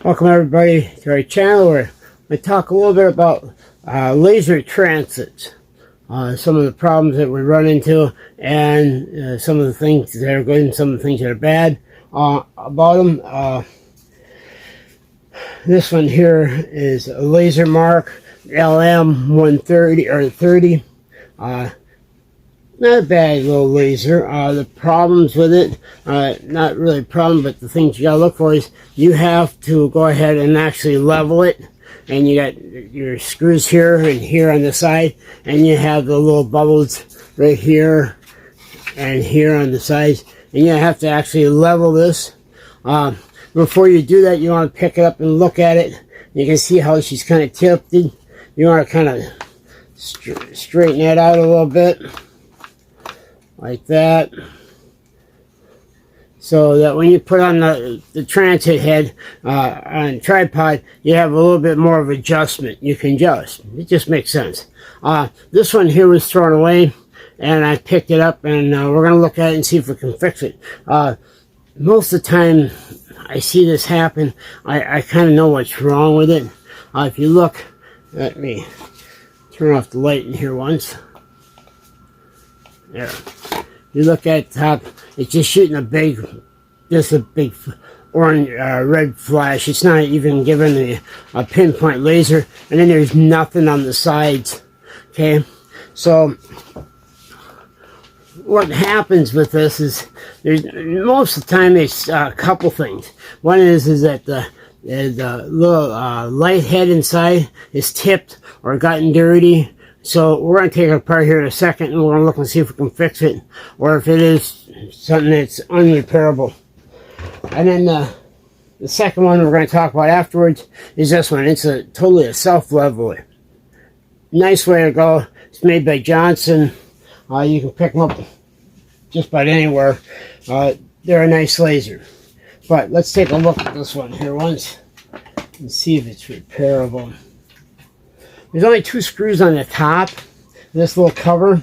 Welcome everybody to our channel where we talk a little bit about laser transits, some of the problems that we run into, and some of the things that are good and some of the things that are bad about them. This one here is a laser mark LM130 or 30. Not a bad little laser. The problems with it, not really a problem, but the things you gotta look for is you have to go ahead and actually level it. And you got your screws here and here on the side, and you have the little bubbles right here and here on the sides. And you have to actually level this. Before you do that, you want to pick it up and look at it. You can see how she's kind of tilted. You want to kind of straighten that out a little bit. Like that, so that when you put on the transit head on tripod, you have a little bit more of adjustment. You can adjust. It just makes sense. This one here was thrown away, and I picked it up, and we're going to look at it and see if we can fix it. Most of the time I see this happen, I kind of know what's wrong with it. If you look, let me turn off the light in here once. There. You look at the top, it's just shooting a big orange, red flash. It's not even giving a pinpoint laser. And then there's nothing on the sides. Okay? So, what happens with this is, most of the time it's a couple things. One is that the little light head inside is tipped or gotten dirty. So we're going to take it apart here in a second, and we're going to look and see if we can fix it, or if it is something that's unrepairable. And then the second one we're going to talk about afterwards is this one. It's totally a self-leveler. Nice way to go. It's made by Johnson. You can pick them up just about anywhere. They're a nice laser. But let's take a look at this one here once and see if it's repairable. There's only 2 screws on the top of this little cover,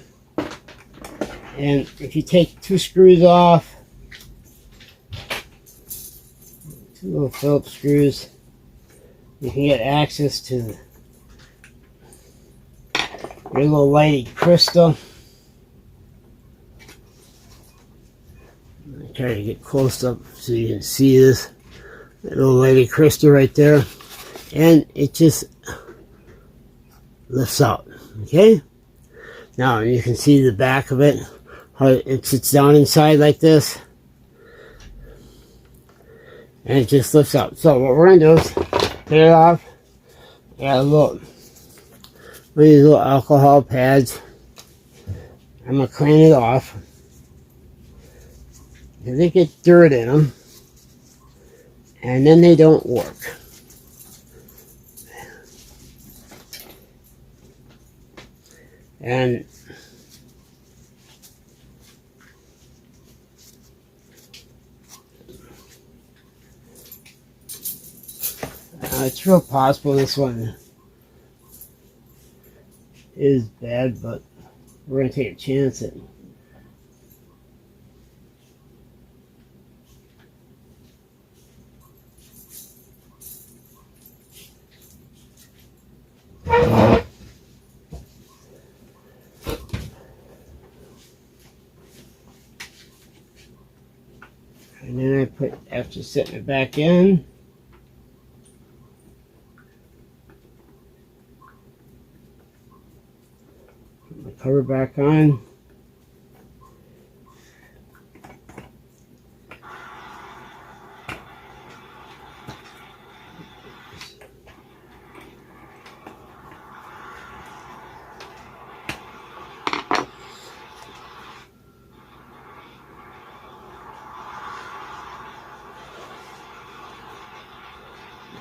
and if you take 2 screws off, 2 little Phillips screws, you can get access to your little lighted crystal. I try to get close up so you can see this little lighted crystal right there, and it just lifts out. Okay, now you can see the back of it, how it sits down inside like this, and it just lifts out. So what we're going to do is take it off. Got one of these little alcohol pads. I'm going to clean it off. They get dirt in them, and then they don't work. And it's real possible this one is bad, but we're going to take a chance at it. And then after setting it back in, put my cover back on.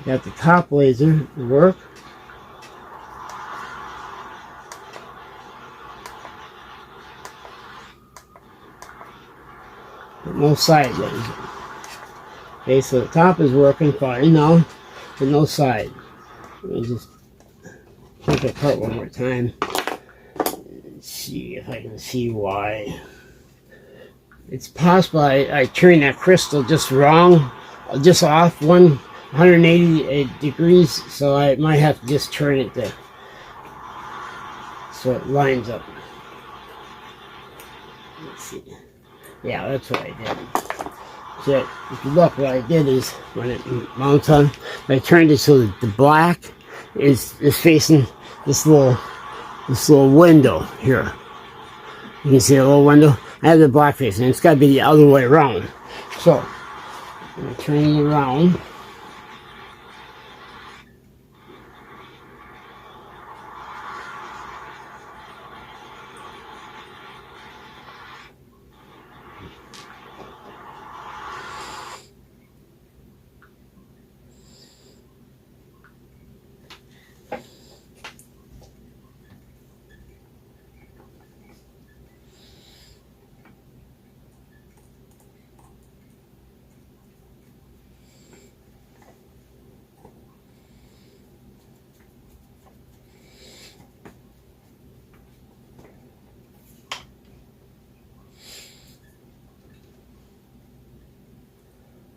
Got the top laser to work. But no side laser. Okay, so the top is working fine now, but no side. Let me just take it apart one more time and see if I can see why. It's possible I turned that crystal just wrong, just off one 180 degrees, so I might have to just turn it there so it lines up. Let's see. Yeah, that's what I did. So if you look, what I did is when it mounts on, I turned it so that the black is facing this little window here. You can see a little window. I have the black facing. It's got to be the other way around. So I'm going to turn it around.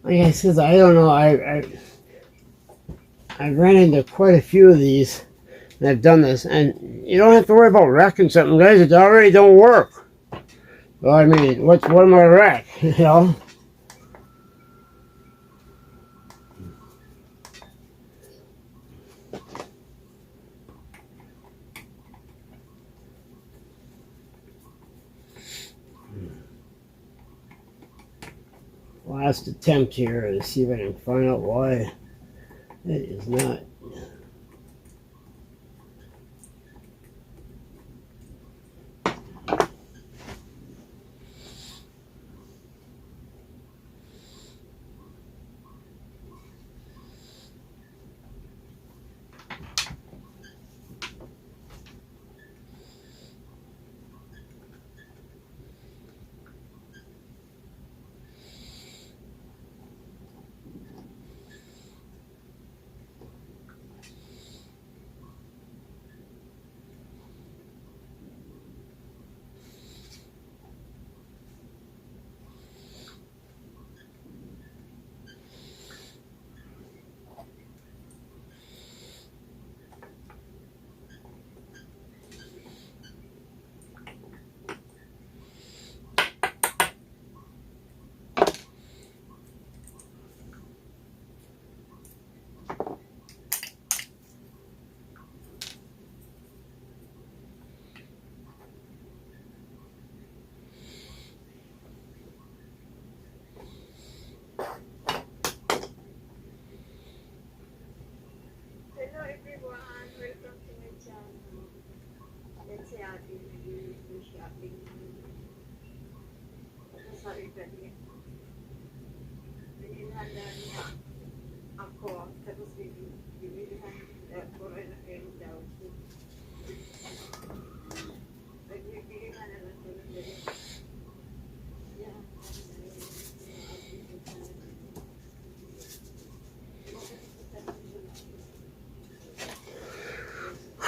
Like I said, I don't know. I ran into quite a few of these, and I've done this, and you don't have to worry about wrecking something, guys. It already don't work. Well, I mean, what am I wreck? You know. Last attempt here to see if I can find out why it is not.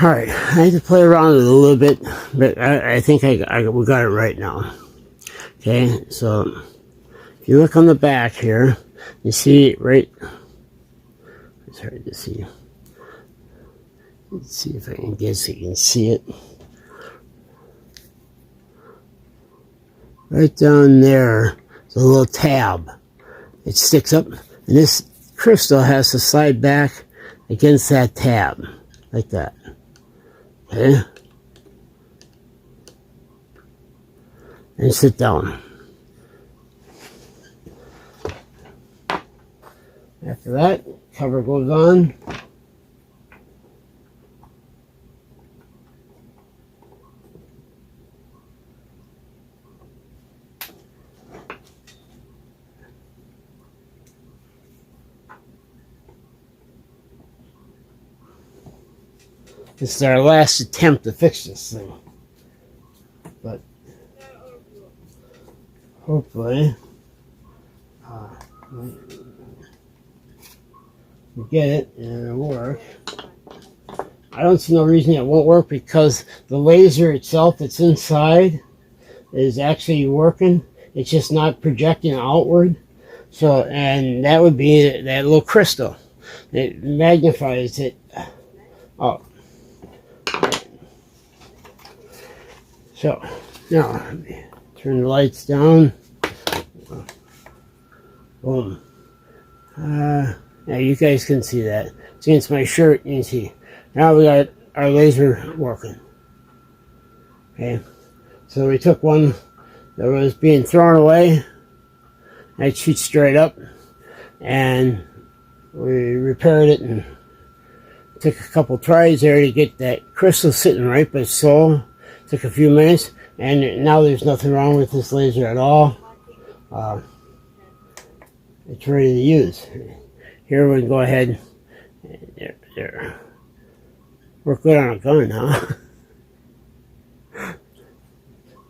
All right, I had to play around with it a little bit, but I think we got it right now. Okay, so if you look on the back here, you see right. It's hard to see. Let's see if I can guess you can see it. Right down there, there's a little tab. It sticks up, and this crystal has to slide back against that tab, like that. Okay? And sit down. After that, cover goes on. This is our last attempt to fix this thing. But hopefully we get it and it'll work. I don't see no reason it won't work because the laser itself that's inside is actually working. It's just not projecting outward. So, and that would be that little crystal. it magnifies it up. So now let me turn the lights down. Boom. Now you guys can see that. It's against my shirt, you can see. Now we got our laser working. Okay. So we took one that was being thrown away. That shoots straight up. And we repaired it and took a couple tries there to get that crystal sitting right, but slow. Took a few minutes, and now there's nothing wrong with this laser at all. It's ready to use. Here we can go ahead. There. We're good on a gun, huh?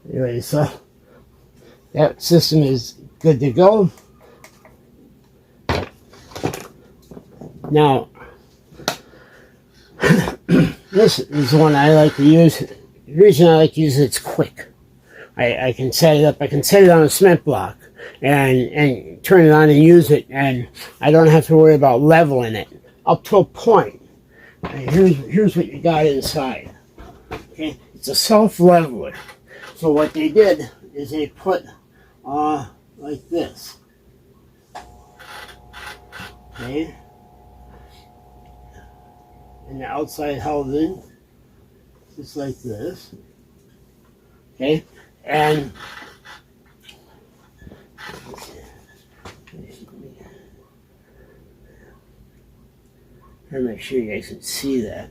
Anyway, so that system is good to go. Now, this is the one I like to use. The reason I like to use it, it's quick. I can set it up. I can set it on a cement block and turn it on and use it, and I don't have to worry about leveling it up to a point. Here's what you got inside. Okay, it's a self-leveler. So what they did is they put like this. Okay, and the outside housing just like this. Okay, and to make sure you guys can see that.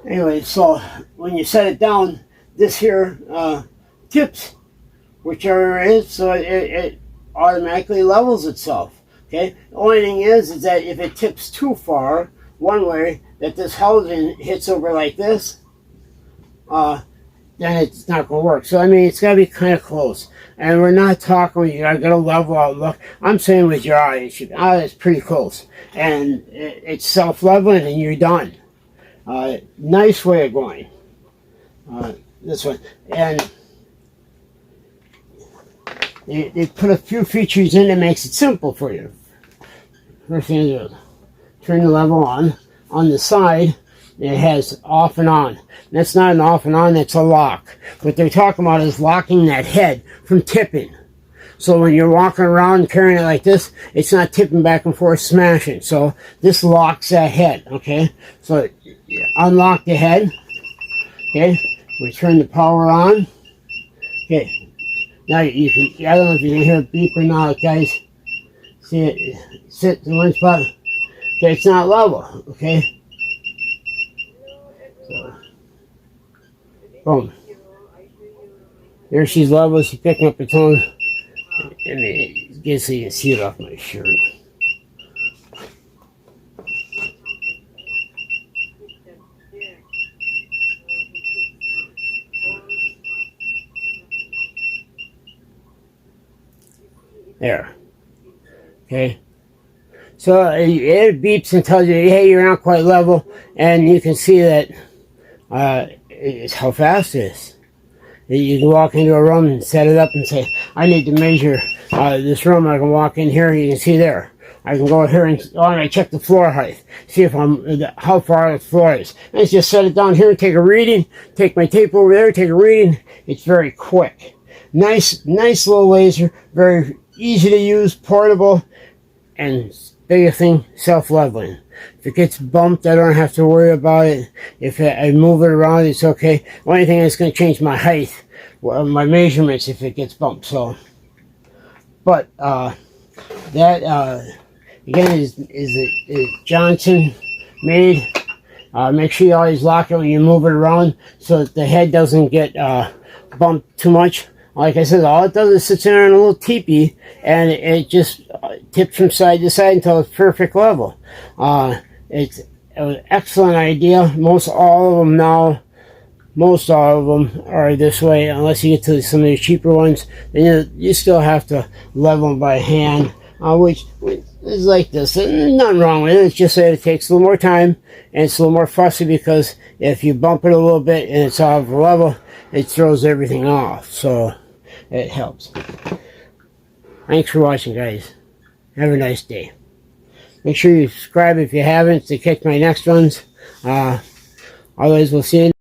Anyway, so when you set it down, this here tips whichever it is, so it automatically levels itself. Okay. The only thing is that if it tips too far one way, that this housing hits over like this, then it's not going to work. So I mean, it's got to be kind of close. And we're not talking you got to level out. Look, I'm saying with your eye, it's pretty close, and it's self-leveling, and you're done. Nice way of going. This one, and they put a few features in that makes it simple for you. First thing to do, turn the level on. On the side, it has off and on. That's not an off and on, that's a lock. What they're talking about is locking that head from tipping. So when you're walking around carrying it like this, it's not tipping back and forth, smashing. So this locks that head, okay? So unlock the head, okay? We turn the power on, okay? Now you can, I don't know if you can hear it beep or not, guys. See it sit in one spot. Okay, it's not level, okay? So, boom. There she's level, she's picking up the tone. I mean, get so you can see it off my shirt. There. Okay. So it beeps and tells you, hey, you're not quite level, and you can see that it's how fast it is. You can walk into a room and set it up and say, I need to measure this room. I can walk in here, you can see there. I can go here and I check the floor height, see if how far the floor is. And just set it down here and take a reading, take my tape over there, take a reading. It's very quick. Nice little laser, very easy to use, portable, and biggest thing, self-leveling. If it gets bumped, I don't have to worry about it. If I move it around, it's okay. The only thing that's going to change my height, well, my measurements, if it gets bumped. So, but that again is Johnson made. Make sure you always lock it when you move it around so that the head doesn't get bumped too much. Like I said, all it does is sits there in a little teepee, and it just tips from side to side until it's perfect level. It's an excellent idea. Most all of them are this way, unless you get to some of the cheaper ones. Then you still have to level them by hand, which is like this. There's nothing wrong with it. It's just that it takes a little more time, and it's a little more fussy, because if you bump it a little bit and it's off the level, it throws everything off. So it helps. Thanks for watching, guys. Have a nice day. Make sure you subscribe if you haven't to catch my next ones. Otherwise, we'll see you